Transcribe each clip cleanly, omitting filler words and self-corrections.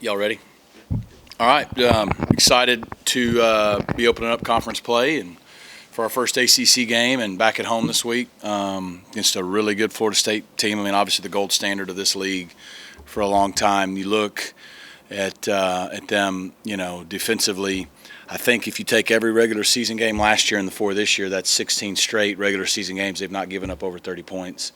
Y'all ready? All right. Excited to be opening up conference play and for our first ACC game and back at home this week against a really good Florida State team. I mean, obviously the gold standard of this league for a long time. You look at them, defensively. I think if you take every regular season game last year and the four this year, that's 16 straight regular season games. They've not given up over 30 points.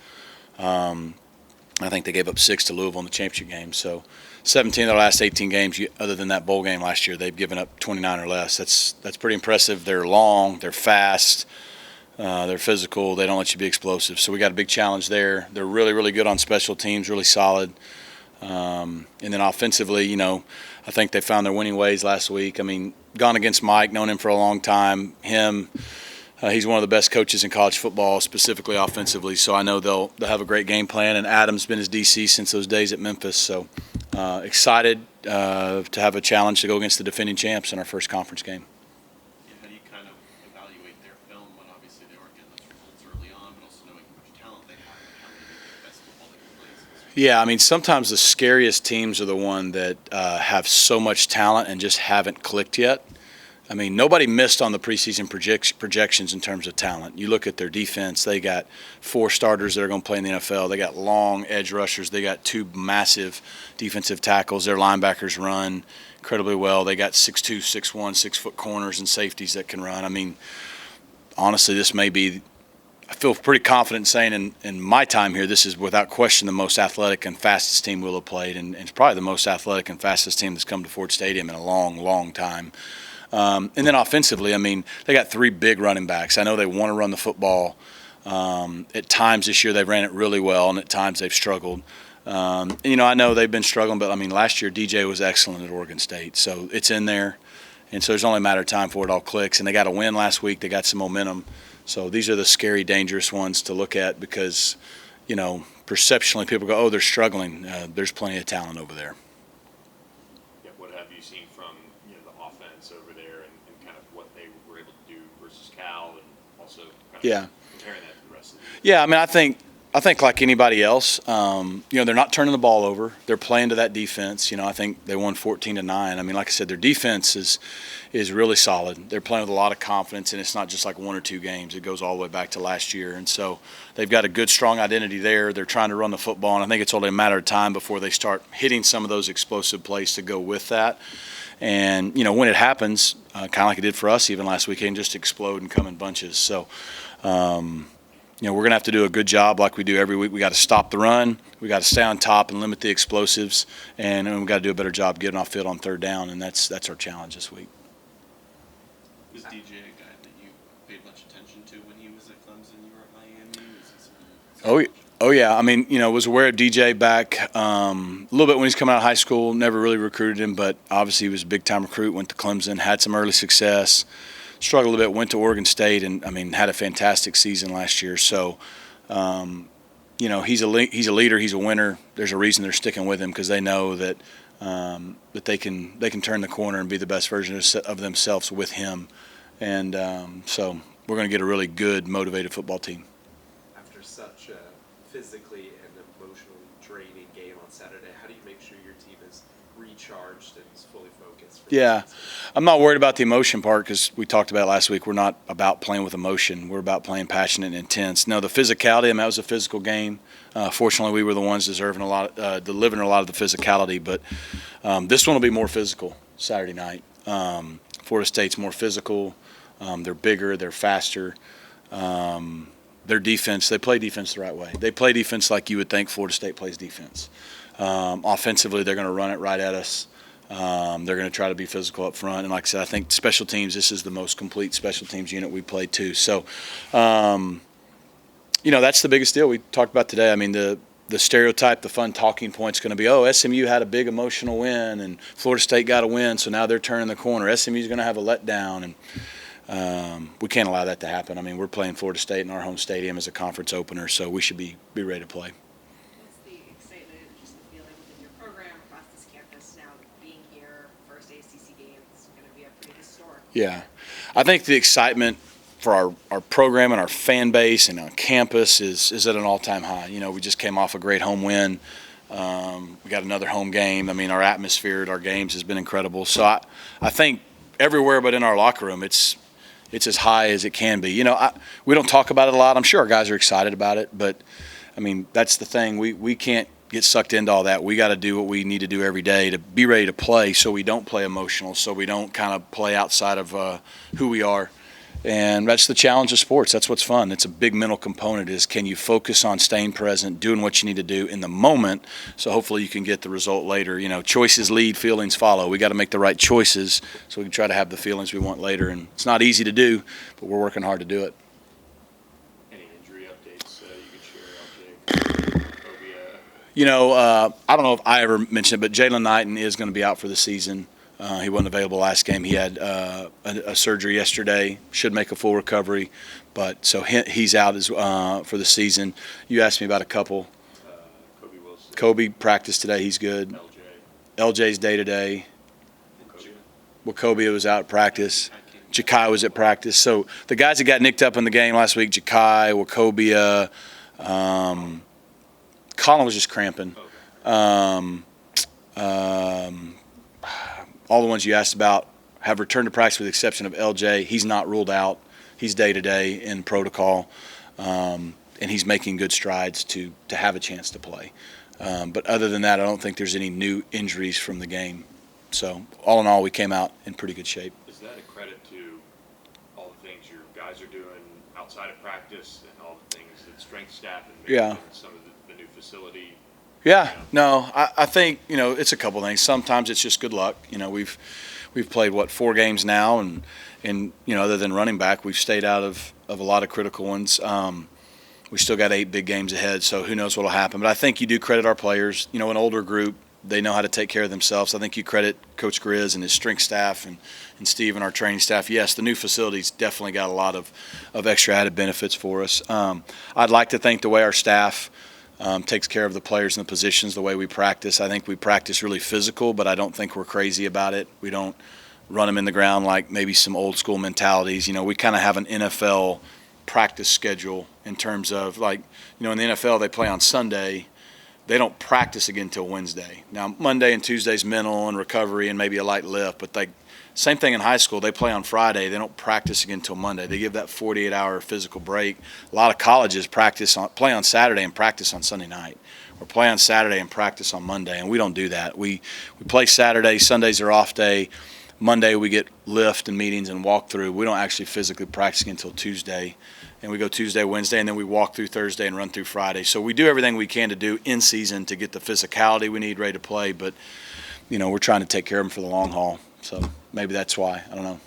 I think they gave up 6 to Louisville in the championship game. So 17 of their last 18 games, other than that bowl game last year, they've given up 29 or less. That's pretty impressive. They're long, they're fast, they're physical. They don't let you be explosive. So we got a big challenge there. They're really, really good on special teams, really solid. And then offensively, I think they found their winning ways last week. I mean, gone against Mike, known him for a long time. He's one of the best coaches in college football, specifically offensively. So I know they'll have a great game plan. And Adam's been his DC since those days at Memphis. So excited to have a challenge to go against the defending champs in our first conference game. Yeah, how do you kind of evaluate their film when obviously they weren't getting those results early on, but also knowing how much talent they have and how they make the best football they can play? Yeah, I mean, sometimes the scariest teams are the one that have so much talent and just haven't clicked yet. I mean, nobody missed on the preseason projections in terms of talent. You look at their defense, they got 4 starters that are going to play in the NFL. They got long edge rushers. They got 2 massive defensive tackles. Their linebackers run incredibly well. They got 6'2", 6'1", 6-foot corners and safeties that can run. I mean, honestly, this may be – I feel pretty confident in saying in my time here, this is without question the most athletic and fastest team we'll have played, and it's probably the most athletic and fastest team that's come to Ford Stadium in a long, long time. And then offensively, I mean, they got 3 big running backs. I know they want to run the football. At times this year they ran it really well, and at times they've struggled. I know they've been struggling, but, I mean, last year DJ was excellent at Oregon State. So it's in there, and so there's only a matter of time before it all clicks. And they got a win last week. They got some momentum. So these are the scary, dangerous ones to look at because, perceptually people go, oh, they're struggling. There's plenty of talent over there. What have you seen from the offense over there and kind of what they were able to do versus Cal, and also kind of comparing that to the rest of the league? Yeah, I mean, I think like anybody else, they're not turning the ball over. They're playing to that defense. I think they won 14-9. I mean, like I said, their defense is really solid. They're playing with a lot of confidence, and it's not just like 1 or 2 games. It goes all the way back to last year. And so they've got a good, strong identity there. They're trying to run the football, and I think it's only a matter of time before they start hitting some of those explosive plays to go with that. And, when it happens, kind of like it did for us even last weekend, just explode and come in bunches. So, we're going to have to do a good job like we do every week. We got to stop the run. We got to stay on top and limit the explosives. And we got to do a better job getting off field on third down, and that's our challenge this week. Was DJ a guy that you paid much attention to when he was at Clemson? You were at Miami? Oh yeah. I mean, was aware of DJ back a little bit when he's coming out of high school. Never really recruited him, but obviously he was a big-time recruit. Went to Clemson, had some early success. Struggled a bit, went to Oregon State, and, I mean, had a fantastic season last year. So, he's a leader. He's a winner. There's a reason they're sticking with him because they know that they can turn the corner and be the best version of themselves with him. And so we're going to get a really good, motivated football team. After such a physically and emotionally draining game on Saturday, how do you make sure your team is recharged and is fully focused? Yeah. I'm not worried about the emotion part because we talked about it last week. We're not about playing with emotion. We're about playing passionate and intense. No, the physicality, I mean, that was a physical game. Fortunately, we were the ones delivering a lot of the physicality. But this one will be more physical Saturday night. Florida State's more physical. They're bigger. They're faster. Their defense, they play defense the right way. They play defense like you would think Florida State plays defense. Offensively, they're going to run it right at us. They're going to try to be physical up front. And like I said, I think special teams, this is the most complete special teams unit we played too. So, that's the biggest deal we talked about today. I mean, the stereotype, the fun talking point is going to be, SMU had a big emotional win and Florida State got a win, so now they're turning the corner. SMU is going to have a letdown, and we can't allow that to happen. I mean, we're playing Florida State in our home stadium as a conference opener, so we should be ready to play. What's the excitement and just the feeling within your program across this campus now being here, first ACC game? It's going to be a pretty historic. Yeah. I think the excitement for our program and our fan base and on campus is at an all-time high. We just came off a great home win. We got another home game. I mean, our atmosphere at our games has been incredible. So I think everywhere but in our locker room, it's as high as it can be. We don't talk about it a lot. I'm sure our guys are excited about it, but I mean, that's the thing. We can't get sucked into all that. We got to do what we need to do every day to be ready to play, so we don't play emotional, so we don't kind of play outside of who we are. And that's the challenge of sports. That's what's fun. It's a big mental component is, can you focus on staying present, doing what you need to do in the moment, so hopefully you can get the result later. Choices lead, feelings follow. We got to make the right choices so we can try to have the feelings we want later. And it's not easy to do, but we're working hard to do it. Any injury updates you could share, LJ? Kobe, I don't know if I ever mentioned it, but Jalen Knighton is going to be out for the season. He wasn't available last game. He had a surgery yesterday. Should make a full recovery, but so he's out for the season. You asked me about a couple. Kobe Wilson. Kobe practiced today. He's good. LJ's day to day. Well, Kobe was out at practice. Jakai was at practice. So the guys that got nicked up in the game last week, Jakai, Wacobia, Colin was just cramping. All the ones you asked about have returned to practice with the exception of LJ. He's not ruled out. He's day-to-day in protocol, and he's making good strides to have a chance to play. But other than that, I don't think there's any new injuries from the game. So all in all, we came out in pretty good shape. Is that a credit to all the things your guys are doing outside of practice and all the things that strength staff and maybe some of the new facility? Yeah, no, I think, it's a couple things. Sometimes it's just good luck. We've played, 4 games now, and other than running back, we've stayed out of a lot of critical ones. We still got 8 big games ahead, so who knows what will happen. But I think you do credit our players. An older group, they know how to take care of themselves. I think you credit Coach Grizz and his strength staff and Steve and our training staff. Yes, the new facility's definitely got a lot of extra added benefits for us. I'd like to think the way our staff takes care of the players and the positions, the way we practice. I think we practice really physical, but I don't think we're crazy about it. We don't run them in the ground like maybe some old school mentalities. We kind of have an NFL practice schedule in terms of in the NFL they play on Sunday. They don't practice again until Wednesday. Now, Monday and Tuesday's mental and recovery and maybe a light lift, but same thing in high school. They play on Friday. They don't practice again until Monday. They give that 48-hour physical break. A lot of colleges play on Saturday and practice on Sunday night, or play on Saturday and practice on Monday, and we don't do that. We play Saturday. Sundays are off day. Monday we get lift and meetings and walk through. We don't actually physically practice until Tuesday, and we go Tuesday, Wednesday, and then we walk through Thursday and run through Friday. So we do everything we can to do in season to get the physicality we need ready to play, but we're trying to take care of them for the long haul. So maybe that's why. I don't know.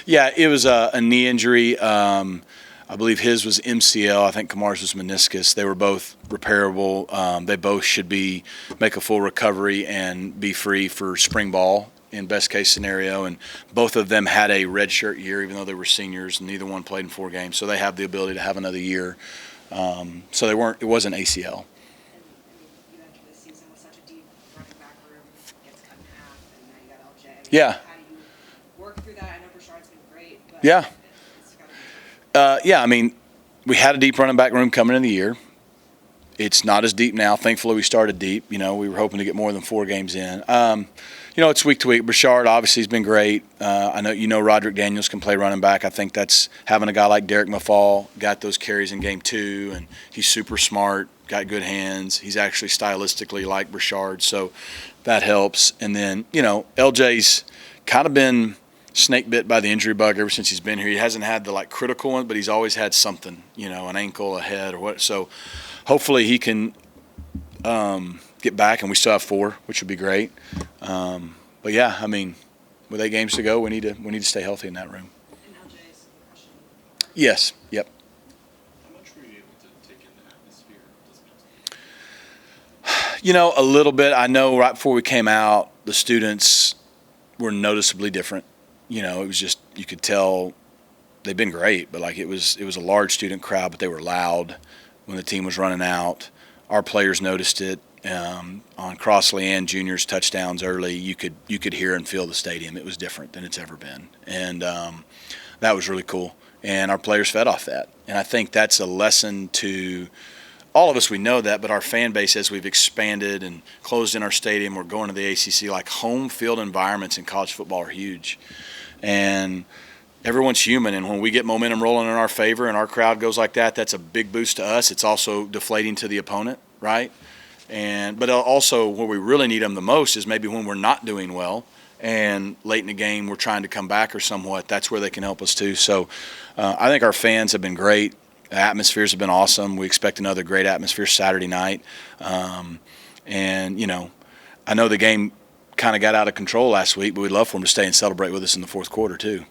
Yeah, it was a knee injury. I believe his was MCL. I think Kamar's was meniscus. They were both repairable. They both should make a full recovery and be free for spring ball in best case scenario. And both of them had a redshirt year, even though they were seniors, and neither one played in 4 games. So they have the ability to have another year. So it wasn't ACL. Yeah. How do you work through that? I know Brashard's been great, but yeah. It's gotta be I mean, we had a deep running back room coming in the year. It's not as deep now. Thankfully, we started deep. We were hoping to get more than 4 games in. It's week to week. Brashard obviously has been great. I know Roderick Daniels can play running back. I think that's having a guy like Derek Mafall, got those carries in game 2, and he's super smart, got good hands. He's actually stylistically like Brashard, so that helps. And then, LJ's kind of been snake bit by the injury bug ever since he's been here. He hasn't had the critical one, but he's always had something, an ankle, a head, or what. So hopefully he can get back, and we still have 4, which would be great. But yeah, I mean, with 8 games to go, we need to stay healthy in that room. And LJ's concussion. Yes. Yep. How much were you able to take in the atmosphere? A little bit. I know right before we came out, the students were noticeably different. It was just, you could tell they've been great, but it was a large student crowd, but they were loud when the team was running out. Our players noticed it on Crossley and Junior's touchdowns early. You could hear and feel the stadium. It was different than it's ever been, and that was really cool. And our players fed off that. And I think that's a lesson to all of us, we know that, but our fan base, as we've expanded and closed in our stadium, we're going to the ACC, like home field environments in college football are huge. And everyone's human, and when we get momentum rolling in our favor and our crowd goes like that, that's a big boost to us. It's also deflating to the opponent, right? But also where we really need them the most is maybe when we're not doing well and late in the game we're trying to come back or somewhat. That's where they can help us too. So I think our fans have been great. The atmospheres have been awesome. We expect another great atmosphere Saturday night. And, I know the game kind of got out of control last week, but we'd love for them to stay and celebrate with us in the fourth quarter too.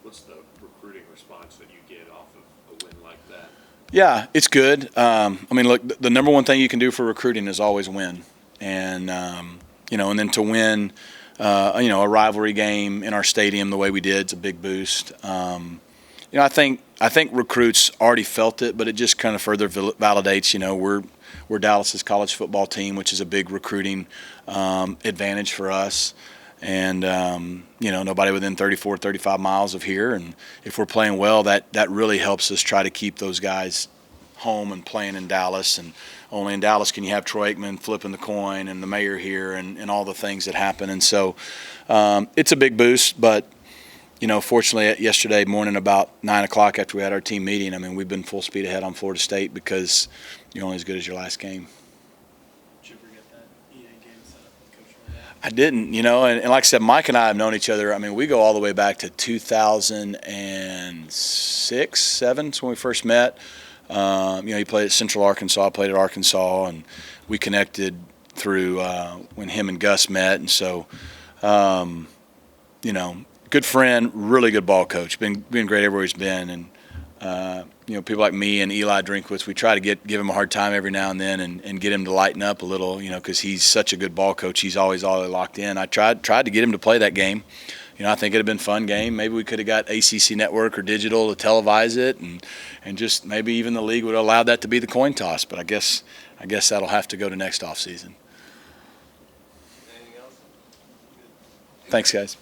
What's the recruiting response that you get off of a win like that? Yeah, it's good. Look, the number one thing you can do for recruiting is always win. And, and then to win, a rivalry game in our stadium the way we did, it's a big boost. I think recruits already felt it, but it just kind of further validates, we're Dallas's college football team, which is a big recruiting advantage for us. And, nobody within 34, 35 miles of here. And if we're playing well, that really helps us try to keep those guys home and playing in Dallas. And only in Dallas can you have Troy Aikman flipping the coin and the mayor here and all the things that happen. And so it's a big boost. But, fortunately, yesterday morning about 9 o'clock after we had our team meeting, we've been full speed ahead on Florida State because you're only as good as your last game. Did you ever get that EA game set up with Coach Rhett? I didn't, and like I said, Mike and I have known each other. We go all the way back to 2006, 7, when we first met. He played at Central Arkansas, I played at Arkansas, and we connected through when him and Gus met. And so, good friend, really good ball coach, been great everywhere he's been. And, people like me and Eli Drinkwitz, we try to give him a hard time every now and then and get him to lighten up a little, because he's such a good ball coach. He's always locked in. I tried to get him to play that game. I think it'd have been a fun game. Maybe we could have got ACC Network or digital to televise it, and just maybe even the league would have allowed that to be the coin toss. But I guess that'll have to go to next offseason. Anything else? Thanks, guys.